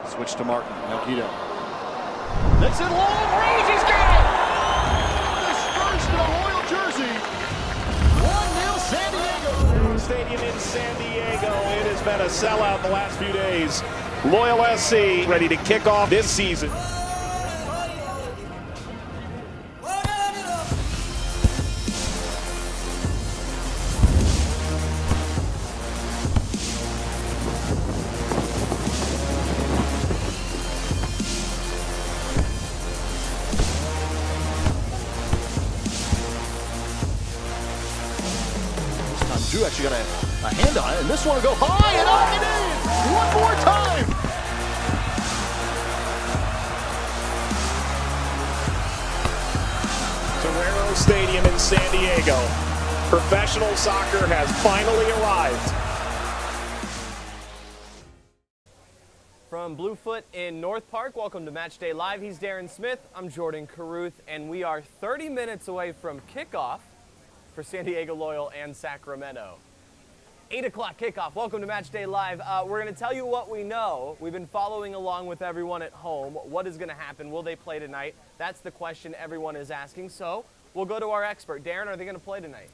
Switch to Martin. Melquito. That's it long range. He's got it! Dispersed in a Loyal jersey. 1-0 San Diego. Stadium in San Diego. It has been a sellout the last few days. Loyal SC ready to kick off this season. Drew actually got a hand on it, and this one will go high and up and in! One more time! Torero Stadium in San Diego. Professional soccer has finally arrived. From Bluefoot in North Park, welcome to Matchday Live. He's Darren Smith, I'm Jordan Caruth, and we are 30 minutes away from kickoff for San Diego Loyal and Sacramento. 8 o'clock kickoff. Welcome to Matchday Live. We're going to tell you what we know. We've been following along with everyone at home. What is going to happen? Will they play tonight? That's the question everyone is asking. So we'll go to our expert. Darren, are they going to play tonight?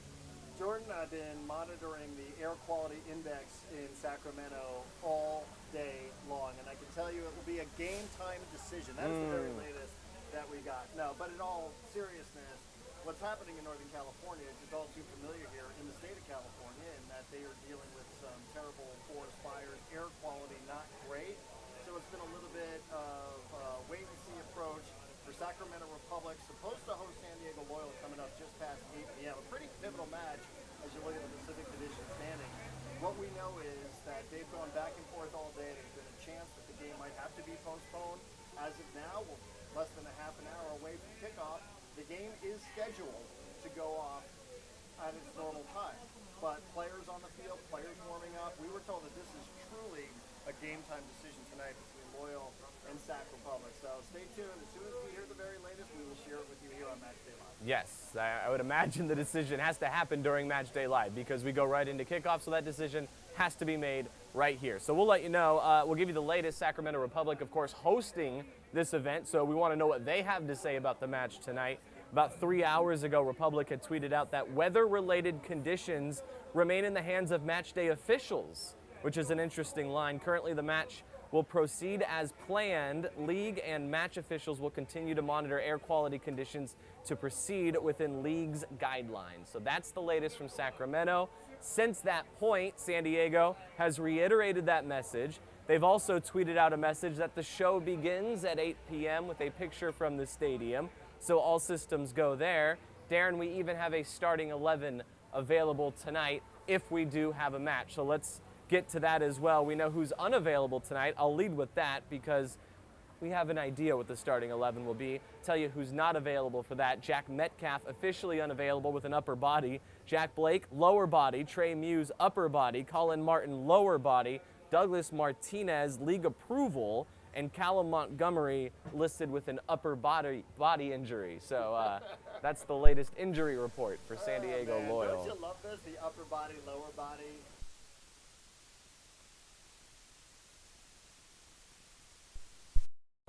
Jordan, I've been monitoring the air quality index in Sacramento all day long, and I can tell you it will be a game time decision. That is the very latest that we got. No, but in all seriousness, what's happening in Northern California is just all too familiar here in the state of California, in that they are dealing with some terrible forest fires, air quality not great. So it's been a little bit of a wait-and-see approach for Sacramento Republic, supposed to host San Diego Loyal coming up just past 8 p.m. A pretty pivotal match as you look at the Pacific Division standing. What we know is that they've gone back and forth all day. There's been a chance that the game might have to be postponed. As of now, we're less than a half an hour away from kickoff. The game is scheduled to go off at its normal time. But players on the field, players warming up, we were told that this is truly a game time decision tonight between Loyal and Sac Republic. So stay tuned. As soon as we hear the very latest, we will share it with you here on Matchday Live. Yes, I would imagine the decision has to happen during Matchday Live because we go right into kickoff, so that decision has to be made right here. So we'll let you know. We'll give you the latest. Sacramento Republic, of course, hosting this event, so we want to know what they have to say about the match tonight. About 3 hours ago, Republic had tweeted out that weather-related conditions remain in the hands of matchday officials, which is an interesting line. Currently, the match will proceed as planned. League and match officials will continue to monitor air quality conditions to proceed within league's guidelines. So that's the latest from Sacramento. Since that point, San Diego has reiterated that message. They've also tweeted out a message that the show begins at 8 p.m. with a picture from the stadium. So all systems go there. Darren, we even have a starting 11 available tonight if we do have a match. So let's get to that as well. We know who's unavailable tonight. I'll lead with that because we have an idea what the starting 11 will be. Tell you who's not available for that. Jack Metcalf officially unavailable with an upper body. Jack Blake, lower body. Trey Muse, upper body. Colin Martin, lower body. Douglas Martinez, league approval. And Callum Montgomery listed with an upper body injury. So that's the latest injury report for San Diego Loyal. Don't you love this? The upper body, lower body.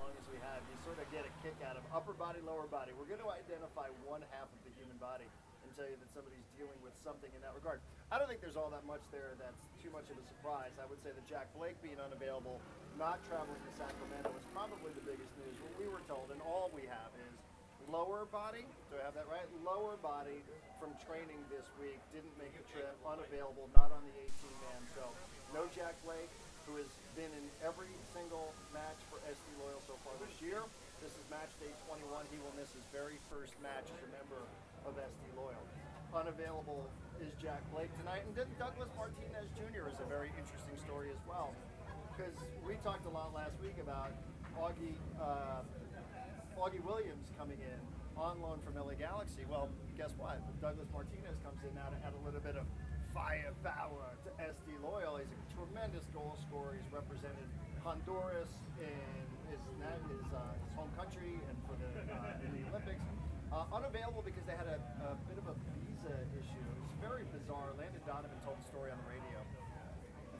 As long as we have, you sort of get a kick out of upper body, lower body. We're going to identify one half of the human body and tell you that somebody's dealing with something in that regard. I don't think there's all that much there that's too much of a surprise. I would say that Jack Blake being unavailable, not traveling to Sacramento, is probably the biggest news. What we were told, and all we have, is lower body, do I have that right? Lower body from training this week, didn't make a trip, unavailable, not on the 18-man show. No Jack Blake, who has been in every single match for SD Loyal so far this year. This is match day 21. He will miss his very first match as a member of SD Loyal. Unavailable is Jack Blake tonight, and then Douglas Martinez Jr. is a very interesting story as well, because we talked a lot last week about Augie Williams coming in on loan from LA Galaxy. Well, guess what? Douglas Martinez comes in now to add a little bit of firepower to SD Loyal. He's a tremendous goal scorer. He's represented Honduras in his home country and for in the Olympics. Unavailable because they had a bit of a visa issue. It was very bizarre. Landon Donovan told the story on the radio.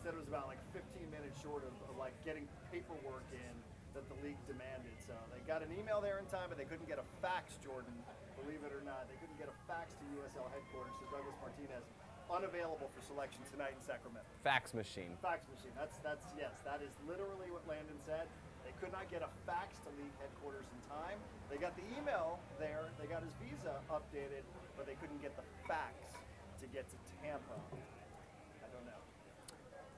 Said it was about like 15 minutes short of like getting paperwork in that the league demanded. So they got an email there in time, but they couldn't get a fax, Jordan. Believe it or not, they couldn't get a fax to USL headquarters. So Douglas Martinez unavailable for selection tonight in Sacramento. Fax machine. Fax machine. That's yes. That is literally what Landon said. They could not get a fax to league headquarters in time. They got the email there. They got his visa updated, but they couldn't get the fax to get to Tampa. I don't know.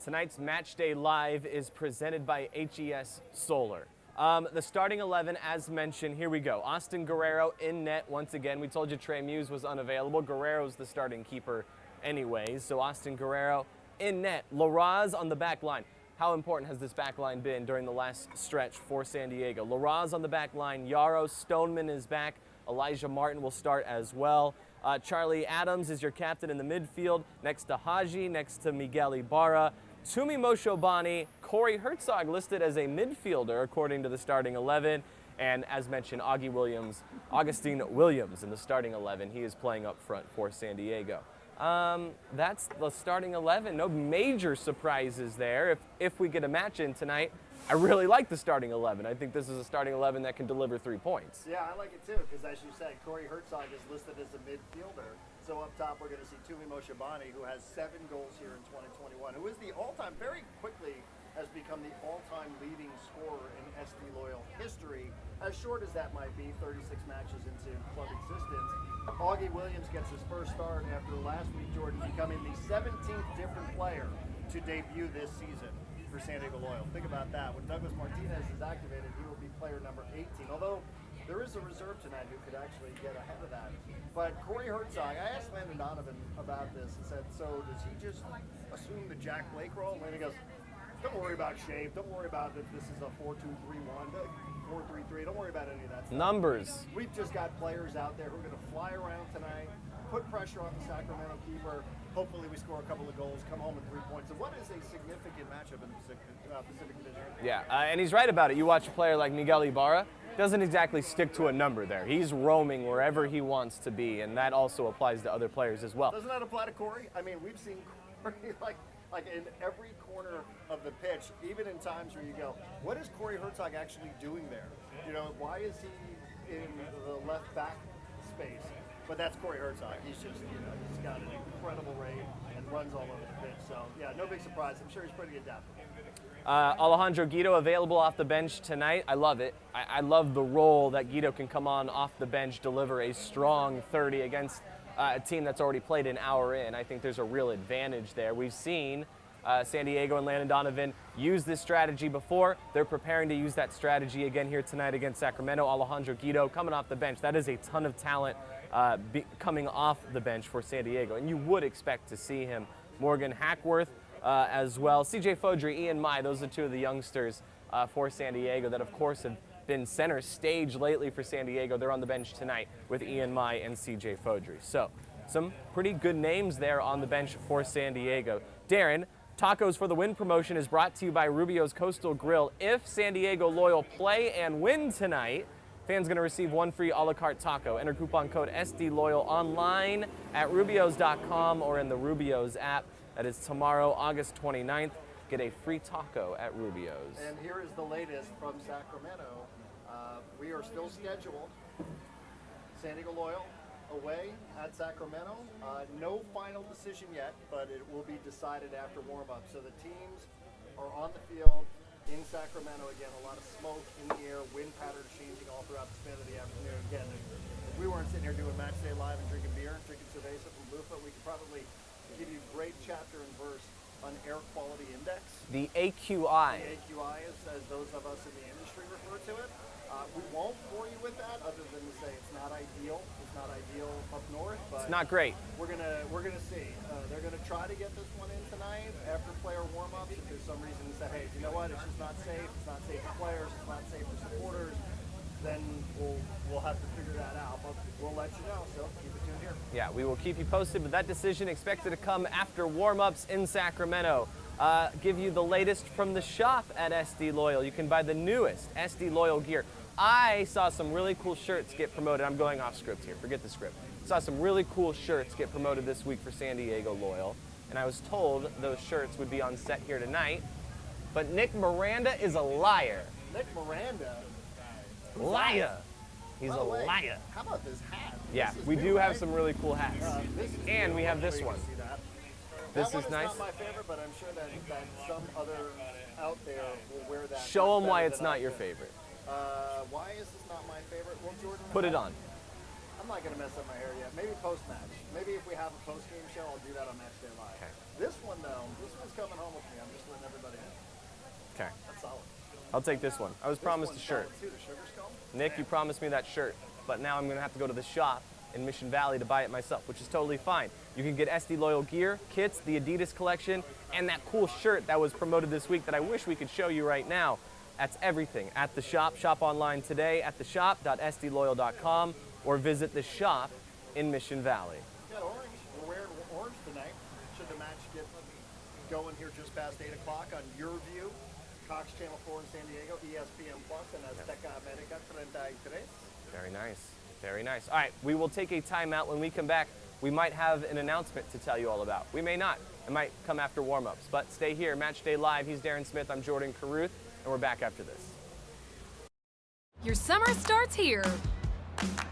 Tonight's Matchday Live is presented by HES Solar. The starting 11, as mentioned, here we go. Austin Guerrero in net once again. We told you Trey Muse was unavailable. Guerrero's the starting keeper anyways, so Austin Guerrero in net. Laraz on the back line. How important has this back line been during the last stretch for San Diego? Laraz on the back line. Yarrow, Stoneman is back. Elijah Martin will start as well. Charlie Adams is your captain in the midfield, next to Haji, next to Miguel Ibarra. Tumi Moshobani, Corey Herzog listed as a midfielder according to the starting 11. And as mentioned, Augustine Williams in the starting 11. He is playing up front for San Diego. That's the starting 11. No major surprises there. If we get a match in tonight, I really like the starting 11. I think this is a starting 11 that can deliver 3 points. Yeah, I like it too, because as you said, Corey Herzog is listed as a midfielder. So up top, we're going to see Tumi Moshobani, who has 7 goals here in 2021, who is the all-time, very quickly has become the all-time leading scorer in SD Loyal history. As short as that might be, 36 matches into club existence. Augie Williams gets his first start after last week, Jordan, becoming the 17th different player to debut this season for San Diego Loyal. Think about that. When Douglas Martinez is activated, he will be player number 18. Although there is a reserve tonight who could actually get ahead of that. But Corey Herzog, I asked Landon Donovan about this and said, so does he just assume the Jack Blake role? And Landon goes, don't worry about shape. Don't worry about that this is a 4-2-3-1, 4-3-3. Don't worry about any of that stuff. Numbers. We've just got players out there who are going to fly around tonight, put pressure on the Sacramento keeper. Hopefully we score a couple of goals, come home with 3 points. And what is a significant matchup in the Pacific Division? Yeah, and he's right about it. You watch a player like Miguel Ibarra, doesn't exactly stick to a number there. He's roaming wherever he wants to be, and that also applies to other players as well. Doesn't that apply to Corey? I mean, we've seen Corey like in every corner of the pitch, even in times where you go, what is Corey Herzog actually doing there? You know, why is he in the left back space? But that's Corey Herzog. He's just, he's got an incredible rate and runs all over the pitch. So, yeah, no big surprise. I'm sure he's pretty adaptable. Alejandro Guido available off the bench tonight. I love it. I love the role that Guido can come on off the bench, deliver a strong 30 against a team that's already played an hour in. I think there's a real advantage there. We've seen San Diego and Landon Donovan use this strategy before. They're preparing to use that strategy again here tonight against Sacramento. Alejandro Guido coming off the bench. That is a ton of talent coming off the bench for San Diego, and you would expect to see him. Morgan Hackworth as well. CJ Fodry, Ian Mai, those are 2 of the youngsters for San Diego that, of course, have been center stage lately for San Diego. They're on the bench tonight with Ian Mai and CJ Fodry. So some pretty good names there on the bench for San Diego. Darren, Tacos for the Win promotion is brought to you by Rubio's Coastal Grill. If San Diego Loyal play and win tonight, fans going to receive 1 free a la carte taco. Enter coupon code SDLoyal online at rubios.com or in the Rubio's app. That is tomorrow, August 29th. Get a free taco at Rubio's. And here is the latest from Sacramento. We are still scheduled. San Diego Loyal away at Sacramento. No final decision yet, but it will be decided after warm-up. So the teams are on the field in Sacramento again. A lot of smoke in the air, wind patterns changing all throughout the span of the afternoon. Again, if we weren't sitting here doing Matchday Live and drinking beer and drinking cerveza from Bufa, we could probably give you great chapter and verse on air quality index. The AQI. The AQI is, as those of us in the industry refer to it. We won't bore you with that, other than to say it's not ideal. It's not ideal up north, but It's not great. We're gonna see. They're gonna try to get this one in tonight after player warm-ups. If there's some reason to say, hey, you know what? It's just not safe. It's not safe for players. It's not safe for supporters. Then we'll have to figure that out. But we'll let you know. So keep it tuned here. Yeah, we will keep you posted, but that decision expected to come after warm-ups in Sacramento. Give you the latest from the shop at SD Loyal. You can buy the newest SD Loyal gear. I saw some really cool shirts get promoted. I'm going off script here. Forget the script. Saw some really cool shirts get promoted this week for San Diego Loyal, and I was told those shirts would be on set here tonight but Nick Miranda is a liar. Nick Miranda. Liar. He's By a the way, liar. How about this hat? Yeah, This is we new, do have right? some really cool hats. This is And new. we have this Hopefully one. you can see that. This That one is nice. not my favorite, but I'm sure that some other out there will wear that. Show much them why better it's than not I your could. favorite. Why is this not my favorite? Well, Jordan. Put it on. I'm not going to mess up my hair yet. Maybe post-match. Maybe if we have a post-game show, I'll do that on Matchday Live. Okay. This one, though, this one's coming home with me. I'm just letting everybody know. Okay, That's solid. I'll take this one. I was This promised a one's shirt. solid, too. The sugar skull. Nick, you promised me that shirt, but now I'm gonna have to go to the shop in Mission Valley to buy it myself, which is totally fine. You can get SD Loyal gear, kits, the Adidas collection, and that cool shirt that was promoted this week that I wish we could show you right now. That's everything at the shop. Shop online today at theshop.sdloyal.com or visit the shop in Mission Valley. Yeah, orange. We're wearing orange tonight. Should the match get going here just past 8 o'clock on your view, Cox Channel 4 in San Diego, ESPN Plus, and Azteca America 33. Very nice. Very nice. All right, we will take a timeout. When we come back, we might have an announcement to tell you all about. We may not. It might come after warm-ups. But stay here. Matchday Live. He's Darren Smith. I'm Jordan Caruth, and we're back after this. Your summer starts here.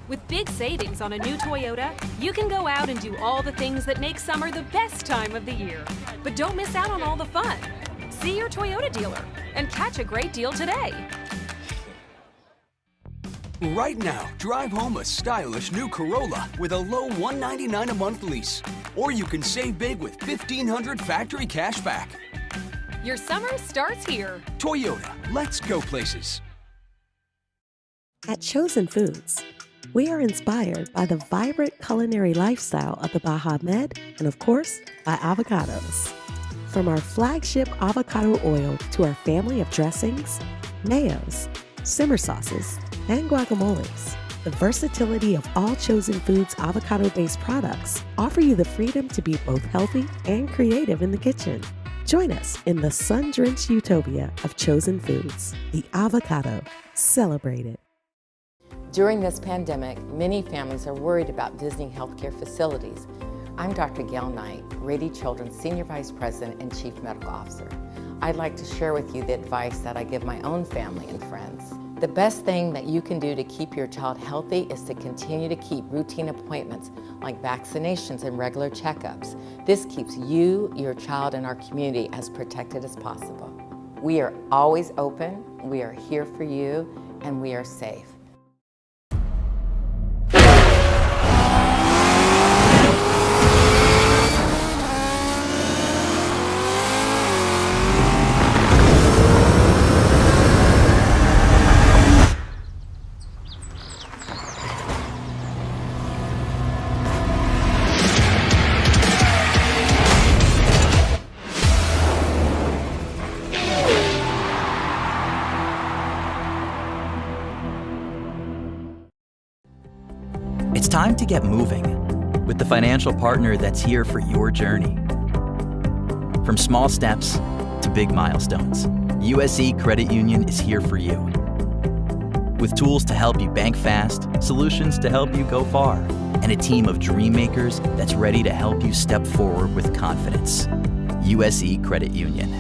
With big savings on a new Toyota, you can go out and do all the things that make summer the best time of the year. But don't miss out on all the fun. See your Toyota dealer and catch a great deal today. Right now, drive home a stylish new Corolla with a low $199 a month lease. Or you can save big with $1,500 factory cash back. Your summer starts here. Toyota, let's go places. At Chosen Foods, we are inspired by the vibrant culinary lifestyle of the Baja Med and, of course, by avocados. From our flagship avocado oil to our family of dressings, mayos, simmer sauces, and guacamoles, the versatility of all Chosen Foods avocado-based products offer you the freedom to be both healthy and creative in the kitchen. Join us in the sun-drenched utopia of Chosen Foods, the avocado. Celebrate it. During this pandemic, many families are worried about visiting healthcare facilities. I'm Dr. Gail Knight, Rady Children's Senior Vice President and Chief Medical Officer. I'd like to share with you the advice that I give my own family and friends. The best thing that you can do to keep your child healthy is to continue to keep routine appointments like vaccinations and regular checkups. This keeps you, your child, and our community as protected as possible. We are always open, we are here for you, and we are safe. It's time to get moving with the financial partner that's here for your journey. From small steps to big milestones, USE Credit Union is here for you. With tools to help you bank fast, solutions to help you go far, and a team of dream makers that's ready to help you step forward with confidence. USE Credit Union.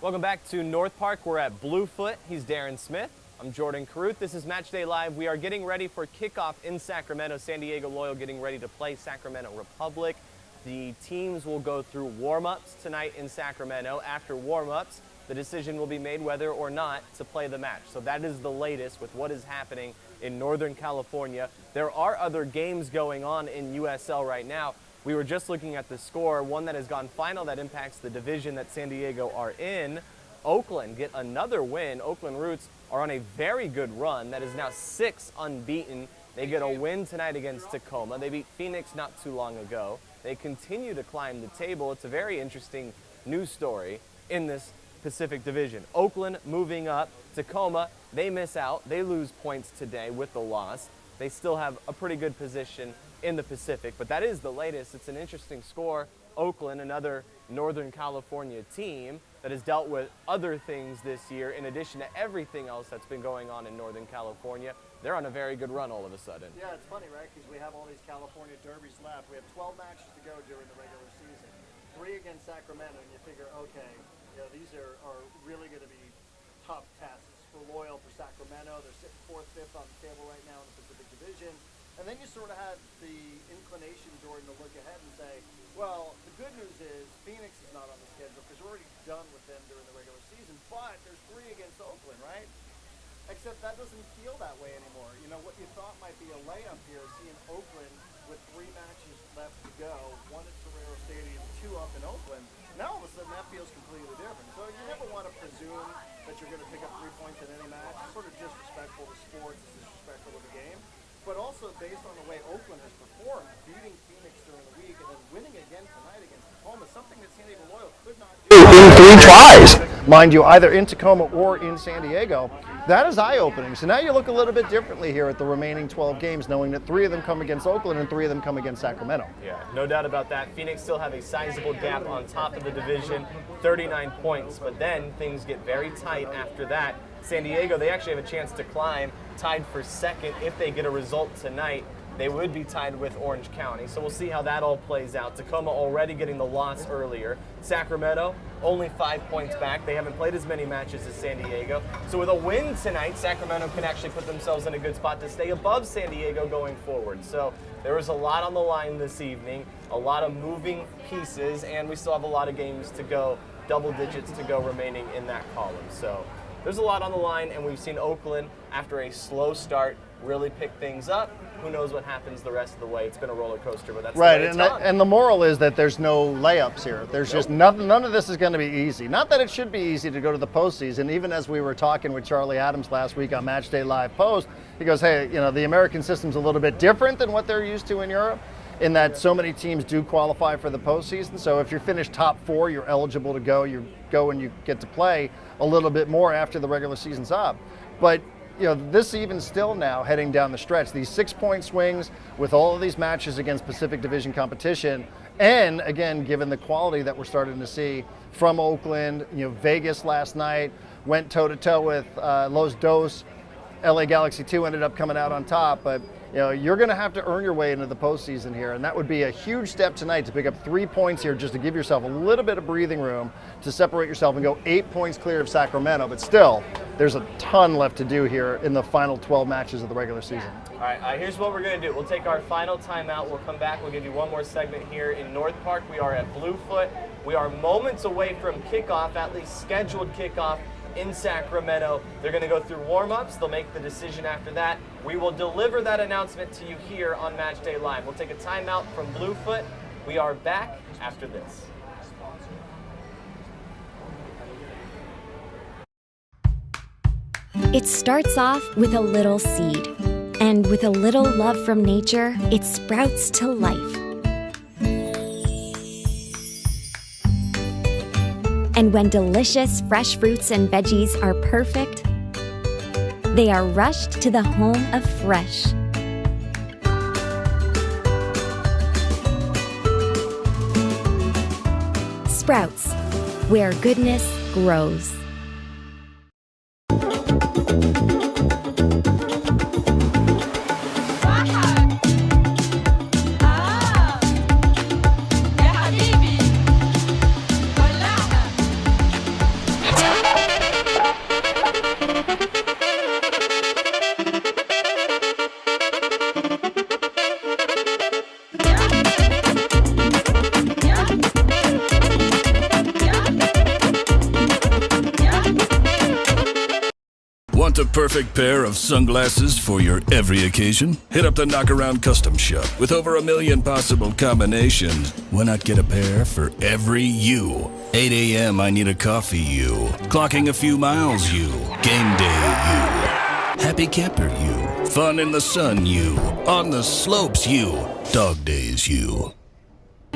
Welcome back to North Park. We're at Bluefoot. He's Darren Smith. I'm Jordan Caruth. This is Matchday Live. We are getting ready for kickoff in Sacramento. San Diego Loyal getting ready to play Sacramento Republic. The teams will go through warm-ups tonight in Sacramento. After warm-ups, the decision will be made whether or not to play the match. So that is the latest with what is happening in Northern California. There are other games going on in USL right now. We were just looking at the score, one that has gone final that impacts the division that San Diego are in. Oakland get another win. Oakland Roots are on a very good run that is now 6 unbeaten. They get a win tonight against Tacoma. They beat Phoenix not too long ago. They continue to climb the table. It's a very interesting news story in this Pacific Division. Oakland moving up. Tacoma, they miss out. They lose points today with the loss. They still have a pretty good position in the Pacific, but that is the latest. It's an interesting score. Oakland, another Northern California team, that has dealt with other things this year in addition to everything else that's been going on in Northern California. They're on a very good run all of a sudden. Yeah, it's funny, right? Because we have all these California derbies left. We have 12 matches to go during the regular season. 3 against Sacramento, and you figure, okay, you know, these are really going to be tough tests for Loyal, for Sacramento. They're sitting 4th, 5th on the table right now in the Pacific Division. And then you sort of have the inclination, Jordan, to look ahead and say, well, the good news is Phoenix is not on the schedule because we're already done with them during the regular season, but there's 3 against Oakland, right? Except that doesn't feel that way anymore. You know, what you thought might be a layup here, seeing Oakland with 3 matches left to go, 1 at Torero Stadium, 2 up in Oakland. Now all of a sudden that feels completely different. So you never want to presume that you're going to pick up 3 points in any match. It's sort of disrespectful to sports, it's disrespectful to the game. But also based on the way Oakland has performed, beating Phoenix during the week and then winning again tonight against Tacoma, something that San Diego Loyal could not do in 3 tries, mind you, either in Tacoma or in San Diego. That is eye-opening. So now you look a little bit differently here at the remaining 12 games, knowing that 3 of them come against Oakland and 3 of them come against Sacramento. Yeah, no doubt about that. Phoenix still have a sizable gap on top of the division, 39 points, but then things get very tight after that. San Diego, they actually have a chance to climb, tied for 2nd. If they get a result tonight, they would be tied with Orange County. So we'll see how that all plays out. Tacoma already getting the loss earlier. Sacramento, only 5 points back. They haven't played as many matches as San Diego. So with a win tonight, Sacramento can actually put themselves in a good spot to stay above San Diego going forward. So there was a lot on the line this evening, a lot of moving pieces, and we still have a lot of games to go, double digits to go remaining in that column. So there's a lot on the line, and we've seen Oakland, after a slow start, really pick things up. Who knows what happens the rest of the way? It's been a roller coaster, but that's right. The way it's on. And the moral is that there's no layups here. There's just nothing. None of this is going to be easy. Not that it should be easy to go to the postseason. Even as we were talking with Charlie Adams last week on Matchday Live Post, he goes, "Hey, you know, the American system's a little bit different than what they're used to in Europe, in that so many teams do qualify for the postseason. So if you're finished top 4, you're eligible to go. You go and you get to play a little bit more after the regular season's up. But you know, this even still now heading down the stretch, these 6-point swings with all of these matches against Pacific Division competition, and again, given the quality that we're starting to see from Oakland, you know, Vegas last night went toe-to-toe with Los Dos. LA Galaxy 2 ended up coming out on top, but you know, you're going to have to earn your way into the postseason here, and that would be a huge step tonight to pick up 3 points here just to give yourself a little bit of breathing room to separate yourself and go 8 points clear of Sacramento. But still, there's a ton left to do here in the final 12 matches of the regular season. All right, here's what we're going to do. We'll take our final timeout. We'll come back. We'll give you one more segment here in North Park. We are at Bluefoot. We are moments away from kickoff, at least scheduled kickoff in Sacramento. They're going to go through warm-ups. They'll make the decision after that. We will deliver that announcement to you here on Matchday Live. We'll take a timeout from Bluefoot. We are back after this. It starts off with a little seed, and with a little love from nature, it sprouts to life. And when delicious fresh fruits and veggies are perfect, they are rushed to the home of fresh. Sprouts, where goodness grows. Want a perfect pair of sunglasses for your every occasion? Hit up the Knockaround Custom Shop. With over 1 million possible combinations, why not get a pair for every you? 8 a.m. I need a coffee you. Clocking a few miles you. Game day you. Happy camper you. Fun in the sun you. On the slopes you. Dog days you.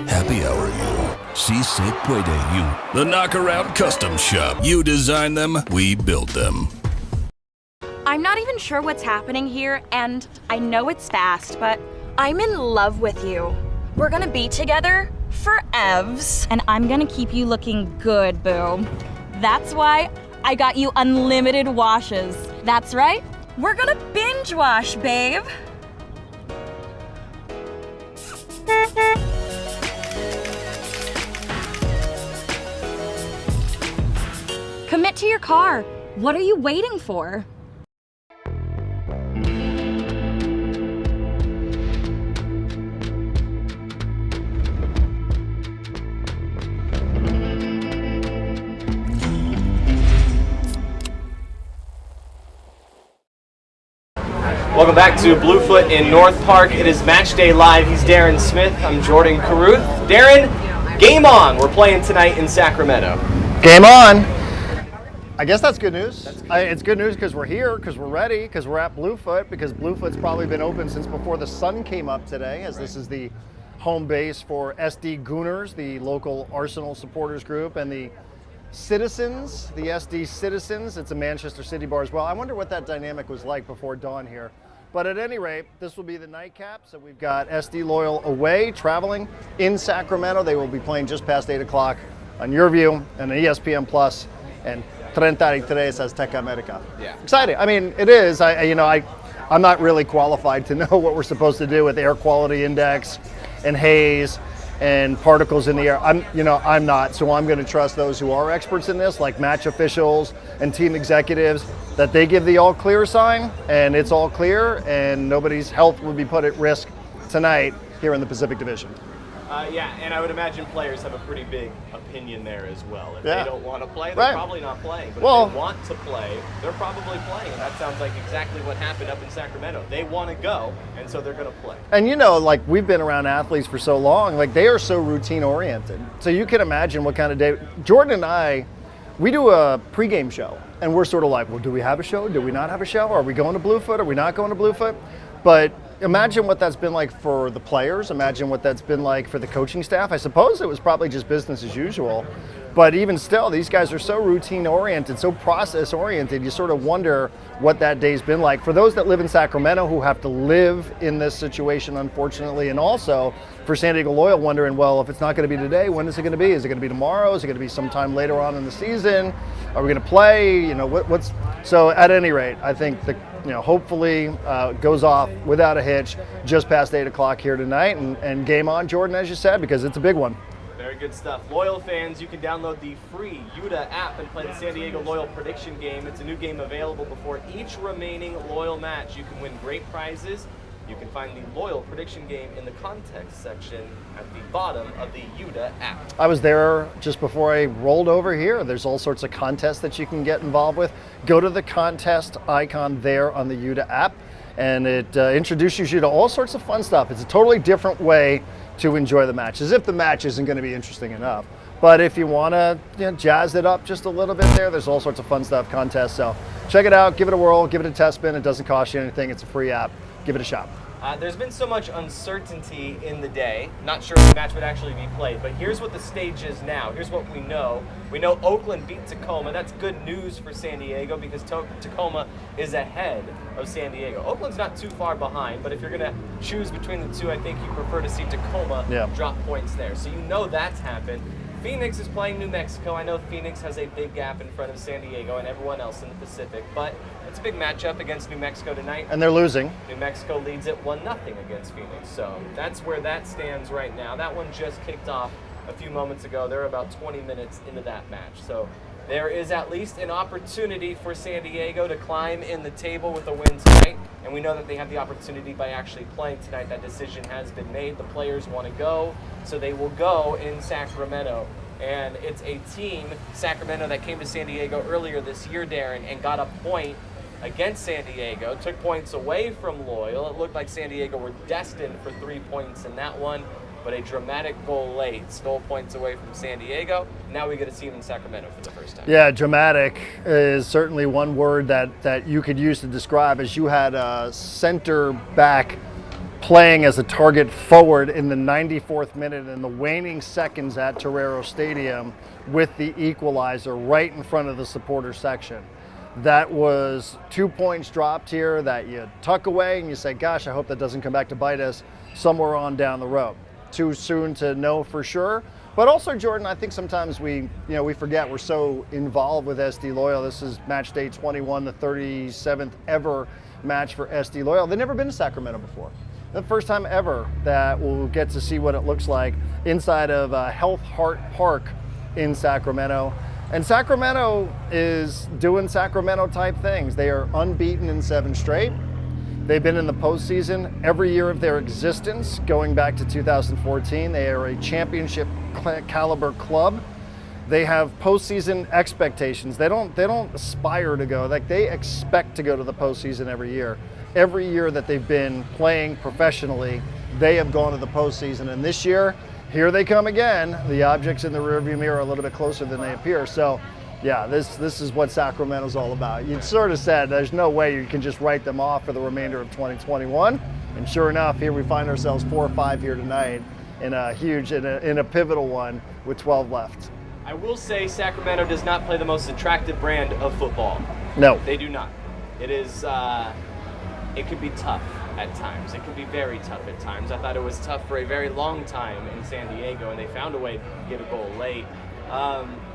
Happy hour you. Si se puede you. The Knockaround Custom Shop. You design them, we build them. I'm not even sure what's happening here, and I know it's fast, but I'm in love with you. We're gonna be together forevs, and I'm gonna keep you looking good, boo. That's why I got you unlimited washes. That's right, we're gonna binge wash, babe. Commit to your car. What are you waiting for? Welcome back to Bluefoot in North Park. It is Matchday Live. He's Darren Smith. I'm Jordan Caruth. Darren, game on. We're playing tonight in Sacramento. Game on. I guess that's good news. It's good news because we're here, because we're ready, because we're at Bluefoot, because Bluefoot's probably been open since before the sun came up today, as this is the home base for SD Gooners, the local Arsenal supporters group, and the Citizens, the SD Citizens. It's a Manchester City bar as well. I wonder what that dynamic was like before dawn here. But at any rate, this will be the nightcap. So we've got SD Loyal away, traveling in Sacramento. They will be playing just past 8 o'clock on your view and ESPN Plus and 33 Azteca America. Yeah. Exciting. I mean, it is. I'm not really qualified to know what we're supposed to do with air quality index and haze and particles in the air. I'm not. So I'm going to trust those who are experts in this, like match officials and team executives, that they give the all clear sign, and it's all clear, and nobody's health would be put at risk tonight here in the Pacific Division. Yeah, and I would imagine players have a pretty big opinion there as well. If Yeah. they don't want to play, they're Right. probably not playing. But Well- if they want to play, they're probably playing. And that sounds like exactly what happened up in Sacramento. They want to go, and so they're going to play. And like we've been around athletes for so long, like they are so routine oriented. So you can imagine what kind of day. Jordan and I, we do a pregame show, and we're sort of like, well, do we have a show? Do we not have a show? Are we going to Bluefoot? Are we not going to Bluefoot? But imagine what that's been like for the players. Imagine what that's been like for the coaching staff. I suppose it was probably just business as usual. But even still, these guys are so routine oriented, so process oriented, you sort of wonder what that day's been like. For those that live in Sacramento who have to live in this situation, unfortunately, and also for San Diego Loyal wondering, well, if it's not going to be today, when is it going to be? Is it going to be tomorrow? Is it going to be sometime later on in the season? Are we going to play? What's so at any rate, I think hopefully goes off without a hitch just past 8 o'clock here tonight, and game on, Jordan, as you said, because it's a big one. Very good stuff. Loyal fans, you can download the free Yuta app and play the San Diego Loyal prediction game. It's a new game available before each remaining Loyal match. You can win great prizes. You can find the Loyal prediction game in the context section at the bottom of the Yuta app. I was there just before I rolled over here. There's all sorts of contests that you can get involved with. Go to the contest icon there on the Yuta app, and it introduces you to all sorts of fun stuff. It's a totally different way to enjoy the match, as if the match isn't going to be interesting enough. But if you want to jazz it up just a little bit there's all sorts of fun stuff, contests. So check it out, give it a whirl, give it a test spin. It doesn't cost you anything. It's a free app. Give it a shot. There's been so much uncertainty in the day. Not sure if the match would actually be played, but here's what the stage is now. Here's what we know. We know Oakland beat Tacoma. That's good news for San Diego because Tacoma is ahead of San Diego. Oakland's not too far behind, but if you're going to choose between the two, I think you prefer to see Tacoma drop points there. So you know that's happened. Phoenix is playing New Mexico. I know Phoenix has a big gap in front of San Diego and everyone else in the Pacific, but it's a big matchup against New Mexico tonight. And they're losing. New Mexico leads it 1-0 against Phoenix. So that's where that stands right now. That one just kicked off a few moments ago. They're about 20 minutes into that match. So there is at least an opportunity for San Diego to climb in the table with a win tonight. And we know that they have the opportunity by actually playing tonight. That decision has been made. The players want to go, so they will go in Sacramento. And it's a team, Sacramento, that came to San Diego earlier this year, Darren, and got a point against San Diego, took points away from Loyal. It looked like San Diego were destined for 3 points in that one, but a dramatic goal late stole points away from San Diego. Now we get to see them in Sacramento for the first time. Yeah, dramatic is certainly one word that you could use to describe, as you had a center back playing as a target forward in the 94th minute in the waning seconds at Torero Stadium with the equalizer right in front of the supporter section. That was 2 points dropped here that you tuck away and you say, gosh, I hope that doesn't come back to bite us somewhere on down the road. Too soon to know for sure, But also, Jordan, I think sometimes we forget we're so involved with SD Loyal. This is match day 21, the 37th ever match for SD Loyal. They've never been to Sacramento before. The first time ever that we'll get to see what it looks like inside of Health Heart Park in Sacramento. And Sacramento is doing Sacramento type things. They are unbeaten in 7 straight. They've been in the postseason every year of their existence, going back to 2014. They are a championship caliber club. They have postseason expectations. They don't aspire to go. Like, they expect to go to the postseason every year. Every year that they've been playing professionally, they have gone to the postseason. And this year, here they come again. The objects in the rearview mirror are a little bit closer than they appear. So, yeah, this is what Sacramento's all about. You sort of said there's no way you can just write them off for the remainder of 2021. And sure enough, here we find ourselves 4 or 5 here tonight in a pivotal one with 12 left. I will say Sacramento does not play the most attractive brand of football. No. They do not. It is, it can be tough at times. It can be very tough at times. I thought it was tough for a very long time in San Diego, and they found a way to get a goal late.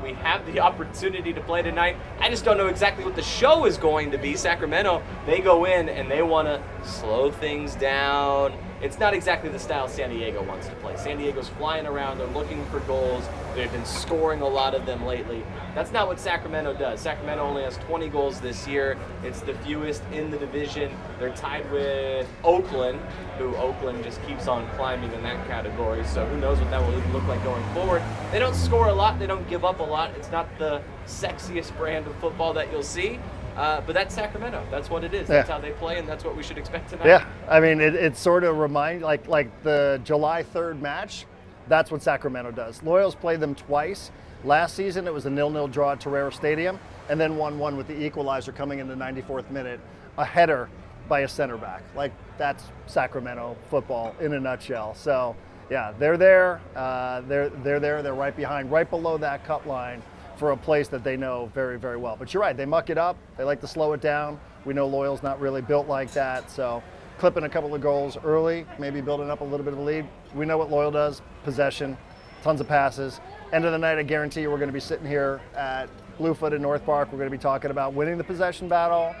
We have the opportunity to play tonight. I just don't know exactly what the show is going to be. Sacramento, they go in and they want to slow things down. It's not exactly the style San Diego wants to play. San Diego's flying around. They're looking for goals. They've been scoring a lot of them lately. That's not what Sacramento does. Sacramento only has 20 goals this year. It's the fewest in the division. They're tied with Oakland, who Oakland just keeps on climbing in that category. So who knows what that will even look like going forward. They don't score a lot. They don't give up a lot. It's not the sexiest brand of football that you'll see. But that's Sacramento. That's what it is. That's how they play, and that's what we should expect tonight. Yeah, I mean, it sort of reminds, like the July 3rd match, that's what Sacramento does. Loyals played them twice. Last season, it was a 0-0 draw at Torero Stadium, and then 1-1 with the equalizer coming in the 94th minute, a header by a center back. Like, that's Sacramento football in a nutshell. So, yeah, they're there. They're there. They're right behind, right below that cut line, for a place that they know very, very well. But you're right, they muck it up. They like to slow it down. We know Loyal's not really built like that, so clipping a couple of goals early, maybe building up a little bit of a lead. We know what Loyal does, possession, tons of passes. End of the night, I guarantee you we're gonna be sitting here at Bluefoot in North Park. We're gonna be talking about winning the possession battle,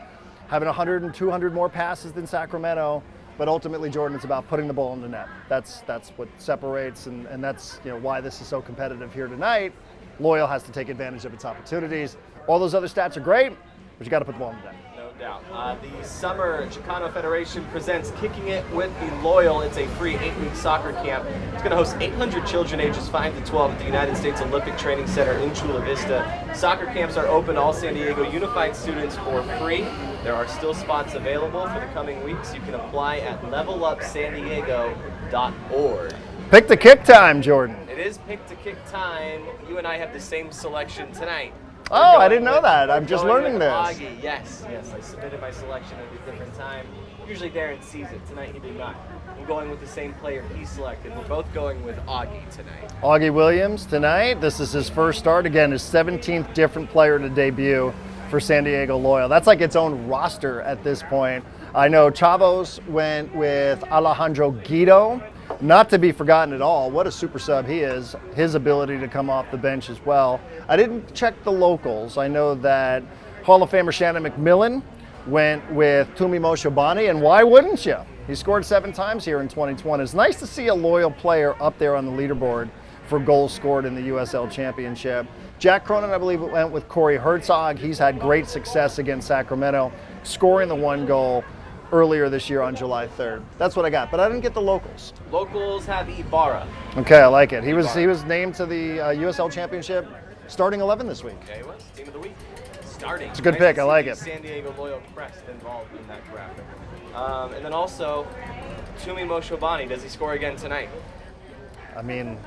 having 100 and 200 more passes than Sacramento, but ultimately, Jordan, it's about putting the ball in the net. That's what separates, and that's why this is so competitive here tonight. Loyal has to take advantage of its opportunities. All those other stats are great, but you got to put the ball in the net. No doubt. The Summer Chicano Federation presents Kicking It with the Loyal. It's a free 8-week soccer camp. It's going to host 800 children ages 5 to 12 at the United States Olympic Training Center in Chula Vista. Soccer camps are open to all San Diego Unified students for free. There are still spots available for the coming weeks. You can apply at levelupsandiego.org. Pick the kick time, Jordan. It is pick to kick time. You and I have the same selection tonight. Oh, I didn't know that. I'm just learning this. Augie. Yes. I submitted my selection at a different time. Usually Darren sees it. Tonight he did not. I'm going with the same player he selected. We're both going with Augie tonight. Augie Williams tonight. This is his first start. Again, his 17th different player to debut for San Diego Loyal. That's like its own roster at this point. I know Chavos went with Alejandro Guido. Not to be forgotten at all, what a super sub he is, his ability to come off the bench as well. I didn't check the locals. I know that Hall of Famer Shannon McMillan went with Tumi Moshobani, and why wouldn't you? He scored 7 times here in 2020. It's nice to see a Loyal player up there on the leaderboard for goals scored in the USL Championship. Jack Cronin, I believe, went with Corey Herzog. He's had great success against Sacramento, scoring the 1 goal earlier this year on July 3rd. That's what I got, but I didn't get the locals. Locals have Ibarra. Okay, I like it. He was named to the USL Championship starting 11 this week. Yeah, he was. Team of the week. Starting. It's a good pick. I like it. San Diego Loyal Crest involved in that graphic. And then also, Tumi Moshobani. Does he score again tonight? I mean,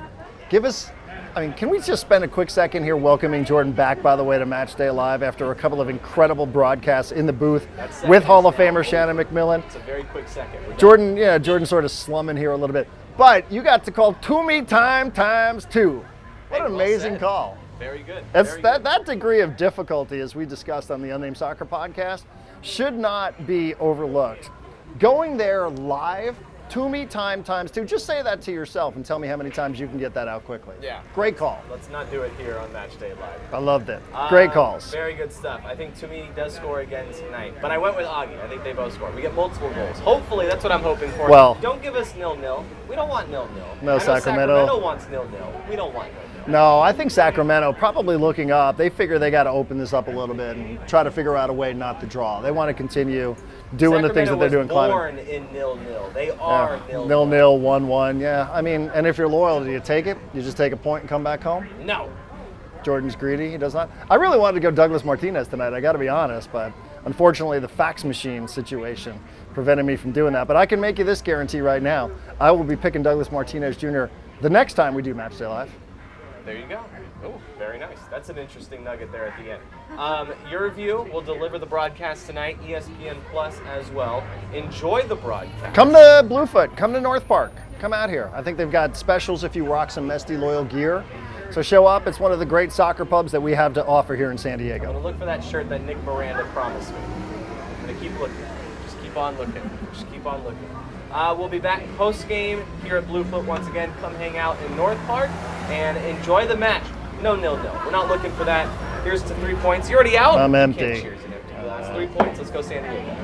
can we just spend a quick second here welcoming Jordan back, by the way, to Matchday Live after a couple of incredible broadcasts in the booth with Hall of Famer Shannon McMillan. It's a very quick second. Jordan's sort of slumming here a little bit. But you got to call Tumi times 2. What an amazing call. Very good. That degree of difficulty, as we discussed on the Unnamed Soccer podcast, should not be overlooked. Going there live Toomey time times 2. Just say that to yourself and tell me how many times you can get that out quickly. Yeah. Great call. Let's not do it here on Matchday Live. I loved it. Great calls. Very good stuff. I think Toomey does score again tonight, but I went with Augie. I think they both score. We get multiple goals. Hopefully, that's what I'm hoping for. Well, don't give us 0-0. We don't want 0-0. No, I know Sacramento wants 0-0. We don't want 0-0. No, I think Sacramento probably looking up. They figure they got to open this up a little bit and try to figure out a way not to draw. They want to continue doing the things that they're doing. Sacramento was born in 0-0. They are 0-0. 0-0, 1-1. Yeah, I mean, and if you're loyal, do you take it? You just take a point and come back home? No. Jordan's greedy. He does not. I really wanted to go Douglas Martinez tonight. I got to be honest, but unfortunately, the fax machine situation prevented me from doing that. But I can make you this guarantee right now: I will be picking Douglas Martinez Jr. the next time we do Matchday Live. There you go. Oh, very nice. That's an interesting nugget there at the end. Your View will deliver the broadcast tonight, ESPN Plus as well. Enjoy the broadcast. Come to Bluefoot. Come to North Park. Come out here. I think they've got specials if you rock some SD Loyal gear. So show up. It's one of the great soccer pubs that we have to offer here in San Diego. I'm going to look for that shirt that Nick Miranda promised me. I'm going to keep looking. Just keep on looking. Just keep on looking. We'll be back post-game here at Bluefoot once again. Come hang out in North Park and enjoy the match. No. We're not looking for that. Here's to 3 points. You're already out. I'm empty. You can't cheers an empty glass. 3 points. Let's go San Diego.